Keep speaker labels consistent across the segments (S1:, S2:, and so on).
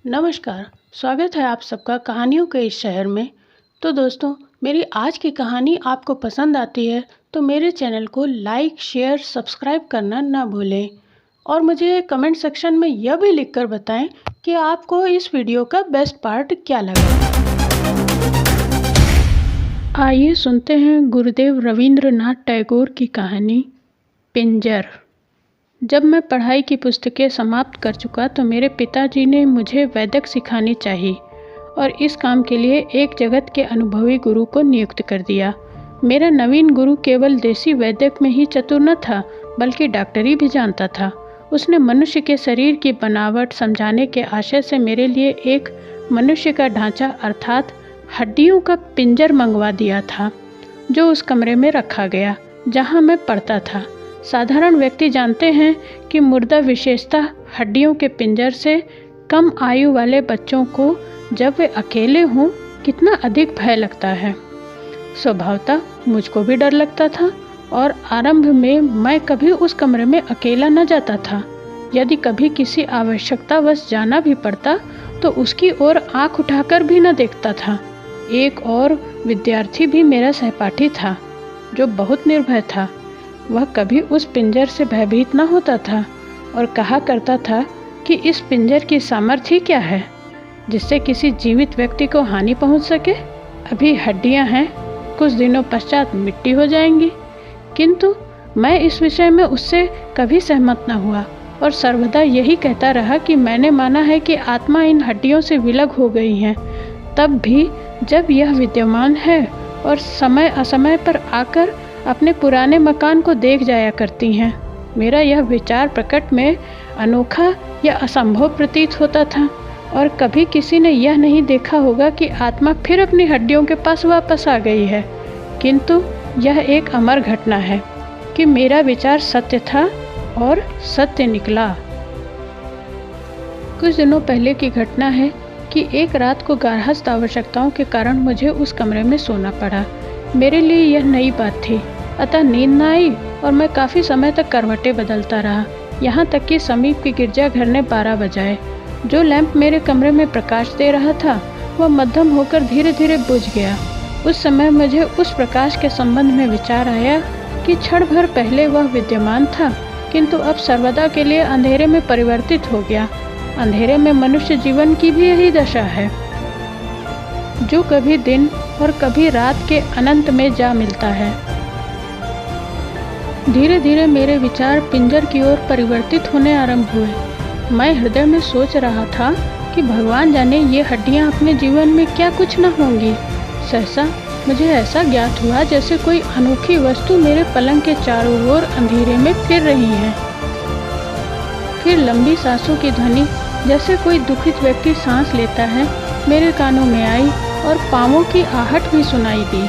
S1: नमस्कार। स्वागत है आप सबका कहानियों के इस शहर में। तो दोस्तों, मेरी आज की कहानी आपको पसंद आती है तो मेरे चैनल को लाइक, शेयर, सब्सक्राइब करना ना भूलें। और मुझे कमेंट सेक्शन में यह भी लिखकर बताएं कि आपको इस वीडियो का बेस्ट पार्ट क्या लगा। आइए सुनते हैं गुरुदेव रवींद्रनाथ टैगोर की कहानी पिंजर। जब मैं पढ़ाई की पुस्तकें समाप्त कर चुका तो मेरे पिताजी ने मुझे वैदिक सिखानी चाहिए और इस काम के लिए एक जगत के अनुभवी गुरु को नियुक्त कर दिया। मेरा नवीन गुरु केवल देसी वैदिक में ही चतुर न था बल्कि डॉक्टरी भी जानता था। उसने मनुष्य के शरीर की बनावट समझाने के आशय से मेरे लिए एक मनुष्य का ढांचा अर्थात हड्डियों का पिंजर मंगवा दिया था, जो उस कमरे में रखा गया जहाँ मैं पढ़ता था। साधारण व्यक्ति जानते हैं कि मुर्दा विशेषतः हड्डियों के पिंजर से कम आयु वाले बच्चों को जब वे अकेले हों कितना अधिक भय लगता है। स्वभावतः मुझको भी डर लगता था और आरंभ में मैं कभी उस कमरे में अकेला न जाता था। यदि कभी किसी आवश्यकतावश जाना भी पड़ता तो उसकी ओर आंख उठाकर भी न देखता था। एक और विद्यार्थी भी मेरा सहपाठी था जो बहुत निर्भय था। वह कभी उस पिंजर से भयभीत न होता था और कहा करता था कि इस पिंजर की सामर्थ्य क्या है जिससे किसी जीवित व्यक्ति को हानि पहुंच सके। अभी हड्डियां हैं, कुछ दिनों पश्चात मिट्टी हो जाएंगी। किंतु मैं इस विषय में उससे कभी सहमत न हुआ और सर्वदा यही कहता रहा कि मैंने माना है कि आत्मा इन हड्डियों से विलग हो गई है। तब भी जब यह विद्यमान है और समय असमय पर आकर अपने पुराने मकान को देख जाया करती हैं। मेरा यह विचार प्रकट में अनोखा या असंभव प्रतीत होता था और कभी किसी ने यह नहीं देखा होगा कि आत्मा फिर अपनी हड्डियों के पास वापस आ गई है। किंतु यह एक अमर घटना है कि मेरा विचार सत्य था और सत्य निकला। कुछ दिनों पहले की घटना है कि एक रात को गार्हस्थ आवश्यकताओं के कारण मुझे उस कमरे में सोना पड़ा। मेरे लिए यह नई बात थी, अतः नींद न आई और मैं काफ़ी समय तक करवटें बदलता रहा, यहाँ तक कि समीप के गिरजाघर ने 12 बजाए। जो लैंप मेरे कमरे में प्रकाश दे रहा था वह मध्यम होकर धीरे धीरे बुझ गया। उस समय मुझे उस प्रकाश के संबंध में विचार आया कि क्षण भर पहले वह विद्यमान था किंतु अब सर्वदा के लिए अंधेरे में परिवर्तित हो गया। अंधेरे में मनुष्य जीवन की भी यही दशा है, जो कभी दिन और कभी रात के अनंत में जा मिलता है। धीरे धीरे मेरे विचार पिंजर की ओर परिवर्तित होने आरंभ हुए। मैं हृदय में सोच रहा था कि भगवान जाने ये हड्डियां अपने जीवन में क्या कुछ न होंगी। सहसा मुझे ऐसा ज्ञात हुआ जैसे कोई अनोखी वस्तु मेरे पलंग के चारों ओर अंधेरे में फिर रही है। फिर लंबी सांसों की ध्वनि जैसे कोई दुखित व्यक्ति सांस लेता है मेरे कानों में आई और पाँवों की आहट भी सुनाई दी।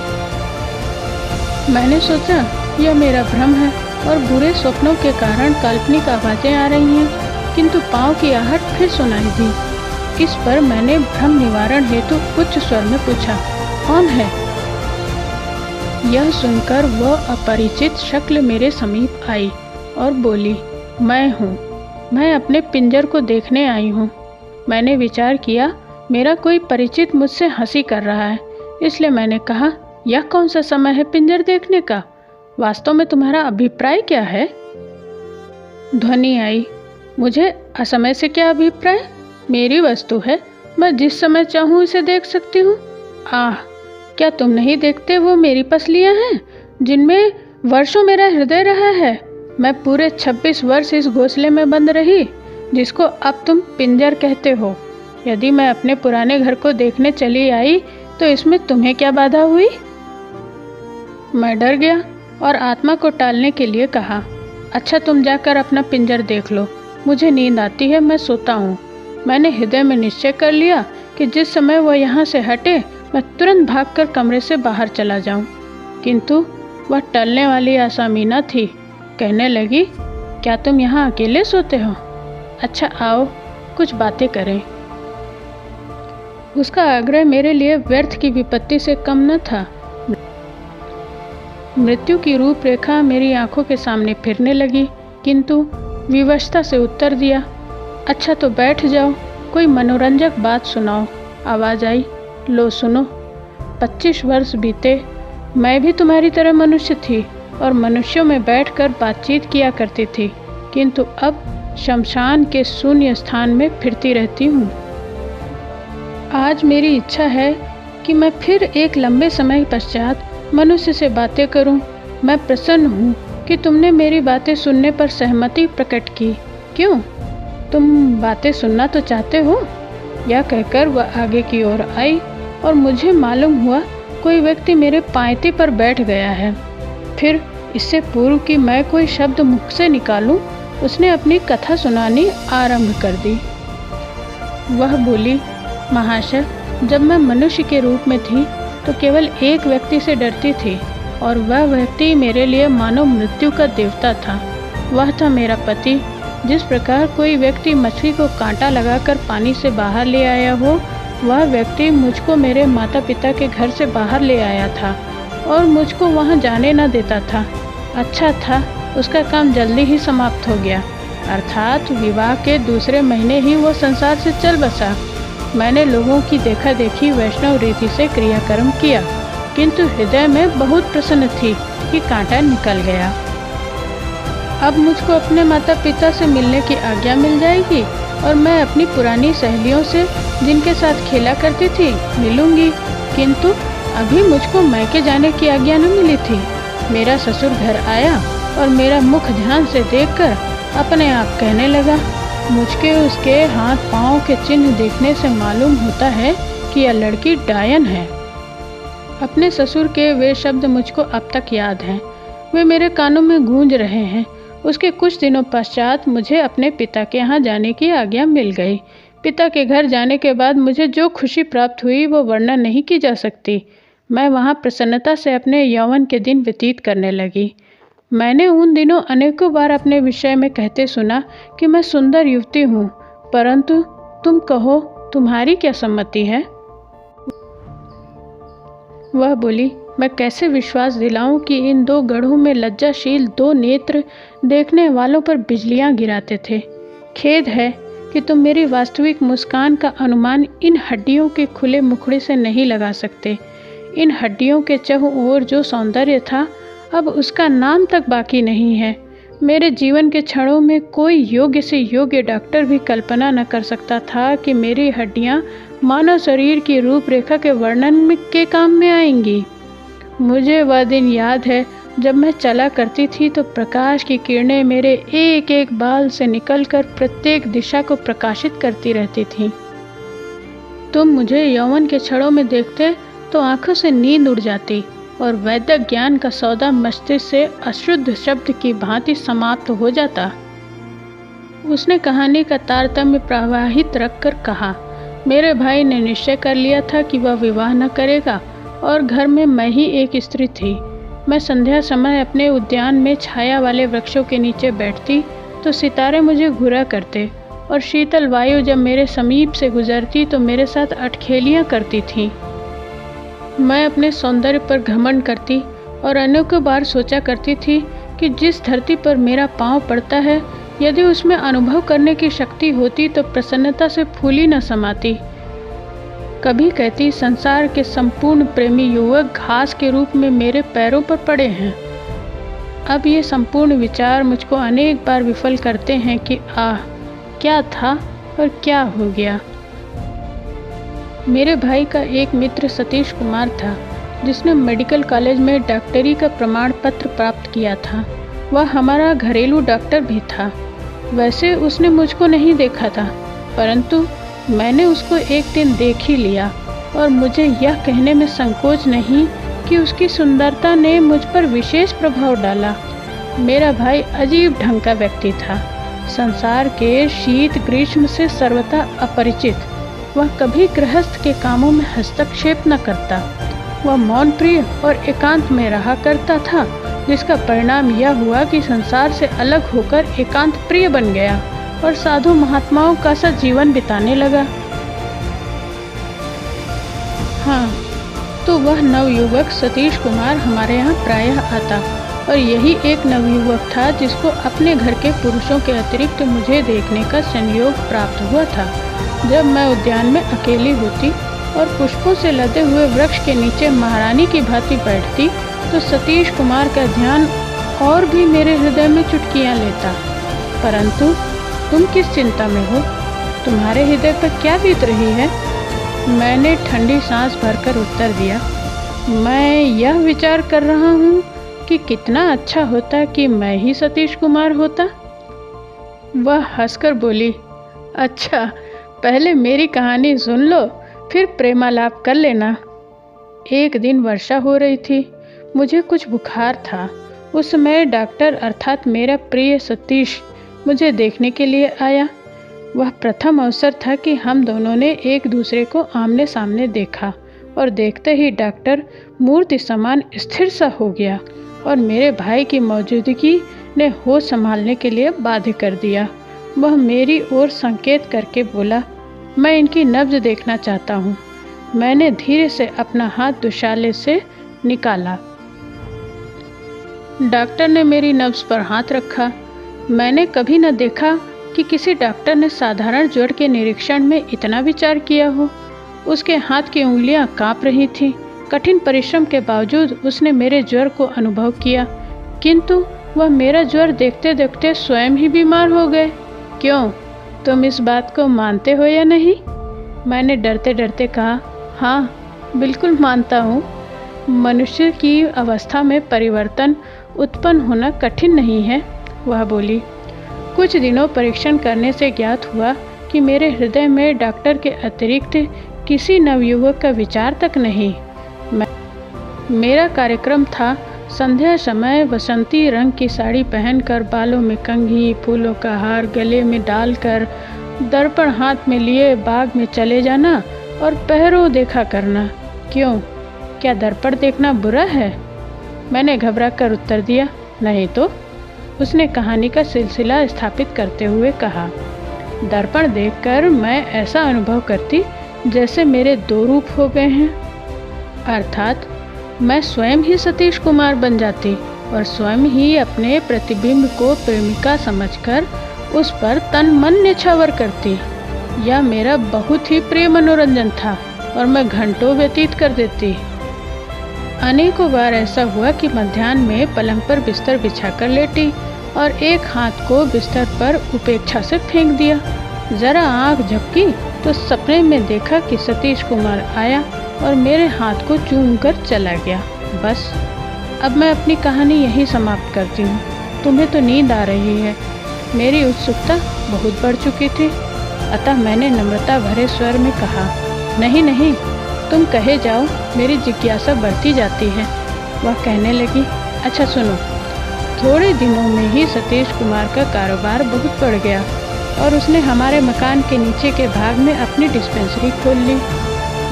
S1: मैंने सोचा यह मेरा भ्रम है और बुरे स्वप्नों के कारण काल्पनिक आवाज़ें आ रही हैं, किंतु पाँव की आहट फिर सुनाई दी। इस पर मैंने भ्रम निवारण हेतु उच्च स्वर में पूछा, कौन है? यह सुनकर वह अपरिचित शक्ल मेरे समीप आई और बोली, मैं हूँ, मैं अपने पिंजर को देखने आई हूँ। मैंने विचार किया मेरा कोई परिचित मुझसे हंसी कर रहा है, इसलिए मैंने कहा, यह कौन सा समय है पिंजर देखने का? वास्तव में तुम्हारा अभिप्राय क्या है? ध्वनि आई, मुझे असमय से क्या अभिप्राय? मेरी वस्तु है, मैं जिस समय चाहूँ इसे देख सकती हूँ। आह, क्या तुम नहीं देखते वो मेरी पसलियाँ हैं जिनमें वर्षों मेरा हृदय रहा है। मैं पूरे 26 वर्ष इस घोंसले में बंद रही जिसको अब तुम पिंजर कहते हो। यदि मैं अपने पुराने घर को देखने चली आई तो इसमें तुम्हें क्या बाधा हुई? मैं डर गया और आत्मा को टालने के लिए कहा, अच्छा तुम जाकर अपना पिंजर देख लो, मुझे नींद आती है, मैं सोता हूँ। मैंने हृदय में निश्चय कर लिया कि जिस समय वह यहाँ से हटे मैं तुरंत भागकर कमरे से बाहर चला जाऊँ। किंतु वह टलने वाली आसामीना थी। कहने लगी, क्या तुम यहाँ अकेले सोते हो? अच्छा आओ कुछ बातें करें। उसका आग्रह मेरे लिए व्यर्थ की विपत्ति से कम न था। मृत्यु की रूपरेखा मेरी आंखों के सामने फिरने लगी, किंतु विवशता से उत्तर दिया, अच्छा तो बैठ जाओ। कोई मनोरंजक बात सुनाओ। आवाज़ आई, लो सुनो। 25 वर्ष बीते, मैं भी तुम्हारी तरह मनुष्य थी और मनुष्यों में बैठकर बातचीत किया करती थी, किंतु अब शमशान के शून्य स्थान में फिरती रहती हूँ। आज मेरी इच्छा है कि मैं फिर एक लंबे समय पश्चात मनुष्य से बातें करूं। मैं प्रसन्न हूं कि तुमने मेरी बातें सुनने पर सहमति प्रकट की। क्यों, तुम बातें सुनना तो चाहते हो? यह कहकर वह आगे की ओर आई और मुझे मालूम हुआ कोई व्यक्ति मेरे पायते पर बैठ गया है। फिर इससे पूर्व कि मैं कोई शब्द मुख से निकालूं, उसने अपनी कथा सुनानी आरंभ कर दी। वह बोली, महाशय, जब मैं मनुष्य के रूप में थी तो केवल एक व्यक्ति से डरती थी और वह व्यक्ति मेरे लिए मानव मृत्यु का देवता था। वह था मेरा पति। जिस प्रकार कोई व्यक्ति मछली को कांटा लगाकर पानी से बाहर ले आया हो, वह व्यक्ति मुझको मेरे माता पिता के घर से बाहर ले आया था और मुझको वहां जाने न देता था। अच्छा था, उसका काम जल्दी ही समाप्त हो गया, अर्थात विवाह के दूसरे महीने ही वो संसार से चल बसा। मैंने लोगों की देखा देखी वैष्णव रीति से क्रियाकर्म किया, किंतु हृदय में बहुत प्रसन्न थी कि कांटा निकल गया। अब मुझको अपने माता पिता से मिलने की आज्ञा मिल जाएगी और मैं अपनी पुरानी सहेलियों से, जिनके साथ खेला करती थी, मिलूंगी। किंतु अभी मुझको मैके जाने की आज्ञा न मिली थी। मेरा ससुर घर आया और मेरा मुख ध्यान से देखकर अपने आप कहने लगा, मुझके उसके हाथ पाँव के चिन्ह देखने से मालूम होता है कि यह लड़की डायन है। अपने ससुर के वे शब्द मुझको अब तक याद हैं। वे मेरे कानों में गूंज रहे हैं। उसके कुछ दिनों पश्चात मुझे अपने पिता के यहाँ जाने की आज्ञा मिल गई। पिता के घर जाने के बाद मुझे जो खुशी प्राप्त हुई वो वर्णन नहीं की जा सकती। मैं वहाँ प्रसन्नता से अपने यौवन के दिन व्यतीत करने लगी। मैंने उन दिनों अनेकों बार अपने विषय में कहते सुना कि मैं सुंदर युवती हूँ, परंतु तुम कहो, तुम्हारी क्या सम्मति है? वह बोली, मैं कैसे विश्वास दिलाऊं कि इन दो गढ़ों में लज्जाशील दो नेत्र देखने वालों पर बिजलियां गिराते थे। खेद है कि तुम मेरी वास्तविक मुस्कान का अनुमान इन हड्डियों के खुले मुखड़े से नहीं लगा सकते। इन हड्डियों के चहुं ओर जो सौंदर्य था, अब उसका नाम तक बाकी नहीं है। मेरे जीवन के क्षणों में कोई योग्य से योग्य डॉक्टर भी कल्पना न कर सकता था कि मेरी हड्डियां मानव शरीर की रूपरेखा के वर्णन के काम में आएंगी। मुझे वह दिन याद है जब मैं चला करती थी तो प्रकाश की किरणें मेरे एक एक बाल से निकलकर प्रत्येक दिशा को प्रकाशित करती रहती थीं। तुम मुझे यौवन के क्षणों में देखते तो आंखों से नींद उड़ जाती और वैदिक ज्ञान का सौदा मस्तिष्क से अशुद्ध शब्द की भांति समाप्त हो जाता। उसने कहानी का तारतम्य प्रवाहित रखकर कहा, मेरे भाई ने निश्चय कर लिया था कि वह विवाह न करेगा और घर में मैं ही एक स्त्री थी। मैं संध्या समय अपने उद्यान में छाया वाले वृक्षों के नीचे बैठती तो सितारे मुझे घूरा करते और शीतल वायु जब मेरे समीप से गुजरती तो मेरे साथ अटखेलियाँ करती थीं। मैं अपने सौंदर्य पर घमंड करती और अनेकों बार सोचा करती थी कि जिस धरती पर मेरा पांव पड़ता है, यदि उसमें अनुभव करने की शक्ति होती तो प्रसन्नता से फूली न समाती। कभी कहती, संसार के संपूर्ण प्रेमी युवक घास के रूप में मेरे पैरों पर पड़े हैं। अब ये संपूर्ण विचार मुझको अनेक बार विफल करते हैं कि आह, क्या था और क्या हो गया। मेरे भाई का एक मित्र सतीश कुमार था, जिसने मेडिकल कॉलेज में डॉक्टरी का प्रमाण पत्र प्राप्त किया था। वह हमारा घरेलू डॉक्टर भी था। वैसे उसने मुझको नहीं देखा था, परंतु मैंने उसको एक दिन देख ही लिया और मुझे यह कहने में संकोच नहीं कि उसकी सुंदरता ने मुझ पर विशेष प्रभाव डाला। मेरा भाई अजीब ढंग का व्यक्ति था, संसार के शीत ग्रीष्म से सर्वथा अपरिचित। वह कभी गृहस्थ के कामों में हस्तक्षेप न करता। वह मौन प्रिय और एकांत में रहा करता था, जिसका परिणाम यह हुआ कि संसार से अलग होकर एकांत प्रिय बन गया और साधु महात्माओं का सा जीवन बिताने लगा। हाँ, तो वह नवयुवक सतीश कुमार हमारे यहाँ प्रायः आता और यही एक नवयुवक था जिसको अपने घर के पुरुषों के अतिरिक्त मुझे देखने का संयोग प्राप्त हुआ था। जब मैं उद्यान में अकेली होती और पुष्पों से लदे हुए वृक्ष के नीचे महारानी की भांति बैठती तो सतीश कुमार का ध्यान और भी मेरे हृदय में चुटकियां लेता। परंतु तुम किस चिंता में हो? तुम्हारे हृदय पर क्या बीत रही है? मैंने ठंडी सांस भरकर उत्तर दिया, मैं यह विचार कर रहा हूँ कि कितना अच्छा होता कि मैं ही सतीश कुमार होता। वह हंसकर बोली, अच्छा, पहले मेरी कहानी सुन लो, फिर प्रेमालाप कर लेना। एक दिन वर्षा हो रही थी, मुझे कुछ बुखार था। उस समय डॉक्टर अर्थात मेरा प्रिय सतीश मुझे देखने के लिए आया। वह प्रथम अवसर था कि हम दोनों ने एक दूसरे को आमने सामने देखा और देखते ही डॉक्टर मूर्ति समान स्थिर सा हो गया और मेरे भाई की मौजूदगी ने होश संभालने के लिए बाध्य कर दिया। वह मेरी ओर संकेत करके बोला, मैं इनकी नब्ज देखना चाहता हूँ। मैंने धीरे से अपना हाथ दुशाले से निकाला। डॉक्टर ने मेरी नब्ज पर हाथ रखा। मैंने कभी न देखा कि किसी डॉक्टर ने साधारण ज्वर के निरीक्षण में इतना विचार किया हो। उसके हाथ की उंगलियां कांप रही थीं। कठिन परिश्रम के बावजूद उसने मेरे ज्वर को अनुभव किया, किंतु वह मेरा ज्वर देखते देखते स्वयं ही बीमार हो गए। क्यों, तुम इस बात को मानते हो या नहीं? मैंने डरते डरते कहा, हाँ, बिल्कुल मानता हूँ। मनुष्य की अवस्था में परिवर्तन उत्पन्न होना कठिन नहीं है। वह बोली, कुछ दिनों परीक्षण करने से ज्ञात हुआ कि मेरे हृदय में डॉक्टर के अतिरिक्त किसी नवयुवक का विचार तक नहीं। मेरा कार्यक्रम था संध्या समय बसंती रंग की साड़ी पहनकर, बालों में कंघी, फूलों का हार गले में डालकर, दर्पण हाथ में लिए बाग में चले जाना और पहरों देखा करना। क्यों, क्या दर्पण देखना बुरा है? मैंने घबरा कर उत्तर दिया, नहीं तो। उसने कहानी का सिलसिला स्थापित करते हुए कहा, दर्पण देखकर मैं ऐसा अनुभव करती जैसे मेरे दो रूप हो गए हैं, अर्थात मैं स्वयं ही सतीश कुमार बन जाती और स्वयं ही अपने प्रतिबिंब को प्रेमिका समझकर उस पर तन मन न्यौछावर करती। यह मेरा बहुत ही प्रिय मनोरंजन था और मैं घंटों व्यतीत कर देती। अनेकों बार ऐसा हुआ कि मध्याह्न में पलंग पर बिस्तर बिछाकर लेटी और एक हाथ को बिस्तर पर उपेक्षा से फेंक दिया। जरा आंख झपकी तो सपने में देखा कि सतीश कुमार आया और मेरे हाथ को चूम कर चला गया। बस, अब मैं अपनी कहानी यहीं समाप्त करती हूँ। तुम्हें तो नींद आ रही है। मेरी उत्सुकता बहुत बढ़ चुकी थी, अतः मैंने नम्रता भरे स्वर में कहा, नहीं नहीं, तुम कहे जाओ, मेरी जिज्ञासा बढ़ती जाती है। वह कहने लगी, अच्छा सुनो। थोड़े दिनों में ही सतीश कुमार का कारोबार बहुत बढ़ गया और उसने हमारे मकान के नीचे के भाग में अपनी डिस्पेंसरी खोल ली।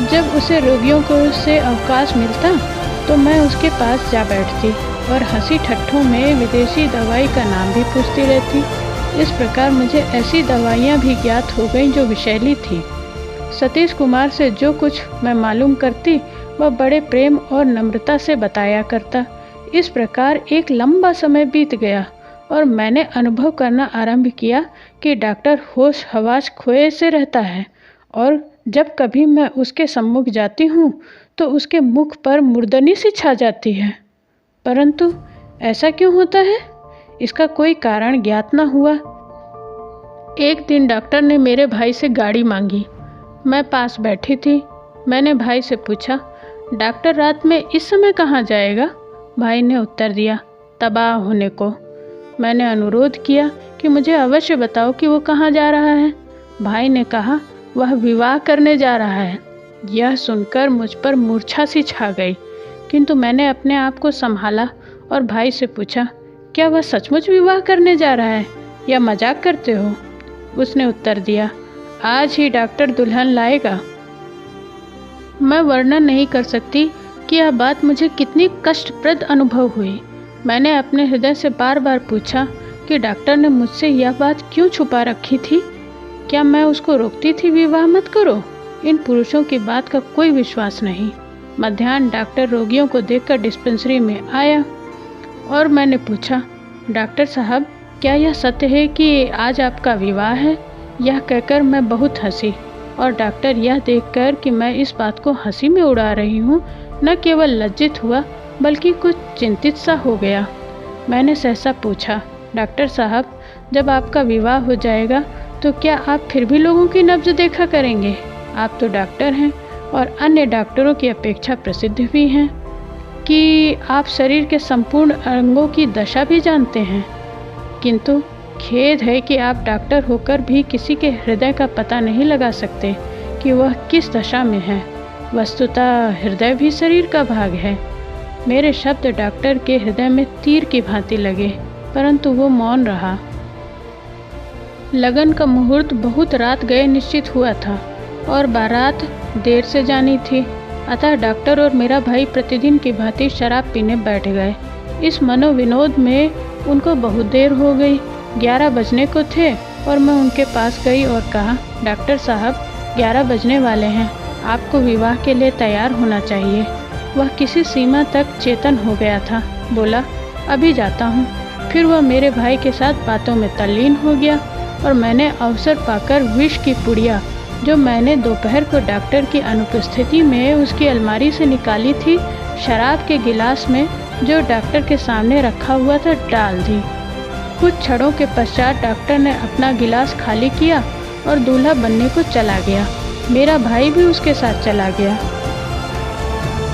S1: जब उसे रोगियों को से अवकाश मिलता तो मैं उसके पास जा बैठती और हंसी ठट्ठों में विदेशी दवाई का नाम भी पूछती रहती। इस प्रकार मुझे ऐसी दवाइयाँ भी ज्ञात हो गईं जो विषैली थी। सतीश कुमार से जो कुछ मैं मालूम करती वह बड़े प्रेम और नम्रता से बताया करता। इस प्रकार एक लंबा समय बीत गया और मैंने अनुभव करना आरंभ किया कि डॉक्टर होश हवास खोए से रहता है और जब कभी मैं उसके सम्मुख जाती हूँ तो उसके मुख पर मुर्दनी सी छा जाती है। परंतु ऐसा क्यों होता है, इसका कोई कारण ज्ञात न हुआ। एक दिन डॉक्टर ने मेरे भाई से गाड़ी मांगी। मैं पास बैठी थी। मैंने भाई से पूछा, डॉक्टर रात में इस समय कहाँ जाएगा? भाई ने उत्तर दिया, तबाह होने को। मैंने अनुरोध किया कि मुझे अवश्य बताओ कि वो कहाँ जा रहा है। भाई ने कहा, वह विवाह करने जा रहा है। यह सुनकर मुझ पर मूर्छा सी छा गई, किंतु मैंने अपने आप को संभाला और भाई से पूछा, क्या वह सचमुच विवाह करने जा रहा है या मजाक करते हो? उसने उत्तर दिया, आज ही डॉक्टर दुल्हन लाएगा। मैं वर्णन नहीं कर सकती कि यह बात मुझे कितनी कष्टप्रद अनुभव हुई। मैंने अपने हृदय से बार बार पूछा कि डॉक्टर ने मुझसे यह बात क्यों छुपा रखी थी। क्या मैं उसको रोकती थी विवाह मत करो? इन पुरुषों की बात का कोई विश्वास नहीं। मध्याह्न डॉक्टर रोगियों को देखकर डिस्पेंसरी में आया और मैंने पूछा, डॉक्टर साहब, क्या यह सत्य है कि आज आपका विवाह है? यह कहकर मैं बहुत हंसी और डॉक्टर यह देखकर कि मैं इस बात को हंसी में उड़ा रही हूँ न केवल लज्जित हुआ बल्कि कुछ चिंतित सा हो गया। मैंने सहसा पूछा, डॉक्टर साहब, जब आपका विवाह हो जाएगा तो क्या आप फिर भी लोगों की नब्ज देखा करेंगे? आप तो डॉक्टर हैं और अन्य डॉक्टरों की अपेक्षा प्रसिद्ध भी हैं कि आप शरीर के संपूर्ण अंगों की दशा भी जानते हैं। किंतु खेद है कि आप डॉक्टर होकर भी किसी के हृदय का पता नहीं लगा सकते कि वह किस दशा में है। वस्तुतः हृदय भी शरीर का भाग है। मेरे शब्द डॉक्टर के हृदय में तीर की भांति लगे, परंतु वो मौन रहा। लगन का मुहूर्त बहुत रात गए निश्चित हुआ था और बारात देर से जानी थी, अतः डॉक्टर और मेरा भाई प्रतिदिन की भांति शराब पीने बैठ गए। इस मनोविनोद में उनको बहुत देर हो गई। 11 बजने को थे और मैं उनके पास गई और कहा, डॉक्टर साहब, 11 बजने वाले हैं, आपको विवाह के लिए तैयार होना चाहिए। वह किसी सीमा तक चेतन हो गया था। बोला, अभी जाता हूँ। फिर वह मेरे भाई के साथ बातों में तल्लीन हो गया और मैंने अवसर पाकर विष की पुड़िया, जो मैंने दोपहर को डॉक्टर की अनुपस्थिति में उसकी अलमारी से निकाली थी, शराब के गिलास में जो डॉक्टर के सामने रखा हुआ था डाल दी। कुछ क्षणों के पश्चात डॉक्टर ने अपना गिलास खाली किया और दूल्हा बनने को चला गया। मेरा भाई भी उसके साथ चला गया।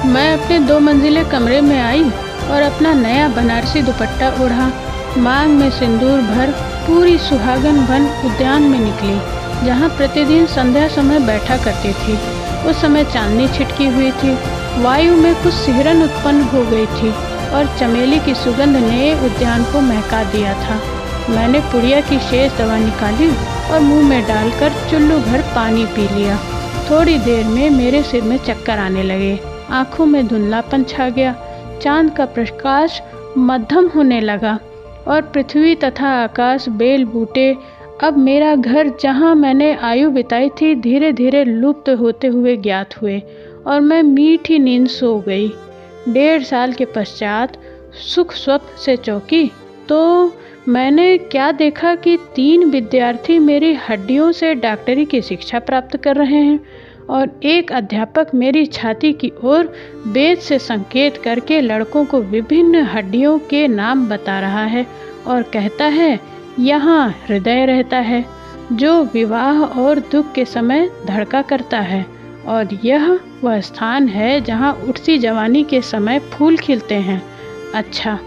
S1: मैं अपने 2 मंजिले कमरे में आई और अपना नया बनारसी दुपट्टा ओढ़ा, मांग में सिंदूर भर पूरी सुहागन बन उद्यान में निकली, जहाँ प्रतिदिन संध्या समय बैठा करती थी। उस समय चांदनी छिटकी हुई थी, वायु में कुछ सिहरन उत्पन्न हो गई थी और चमेली की सुगंध ने उद्यान को महका दिया था। मैंने पुड़िया की शेष दवा निकाली और मुंह में डालकर चुल्लू भर पानी पी लिया। थोड़ी देर में मेरे सिर में चक्कर आने लगे, आंखों में धुंधलापन छा गया, चांद का प्रकाश मध्यम होने लगा और पृथ्वी तथा आकाश, बेल बूटे, अब मेरा घर जहाँ मैंने आयु बिताई थी, धीरे धीरे लुप्त होते हुए ज्ञात हुए और मैं मीठी नींद सो गई। 1.5 साल के पश्चात सुख स्वप्न से चौंकी तो मैंने क्या देखा कि 3 विद्यार्थी मेरी हड्डियों से डॉक्टरी की शिक्षा प्राप्त कर रहे हैं और एक अध्यापक मेरी छाती की ओर वेद से संकेत करके लड़कों को विभिन्न हड्डियों के नाम बता रहा है और कहता है, यहाँ हृदय रहता है जो विवाह और दुख के समय धड़का करता है और यह वह स्थान है जहाँ उठती जवानी के समय फूल खिलते हैं। अच्छा,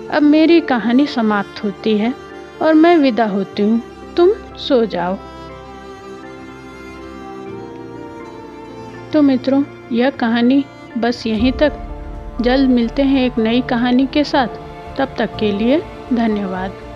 S1: अब मेरी कहानी समाप्त होती है और मैं विदा होती हूँ। तुम सो जाओ। तो मित्रों, यह कहानी बस यहीं तक। जल्द मिलते हैं एक नई कहानी के साथ। तब तक के लिए धन्यवाद।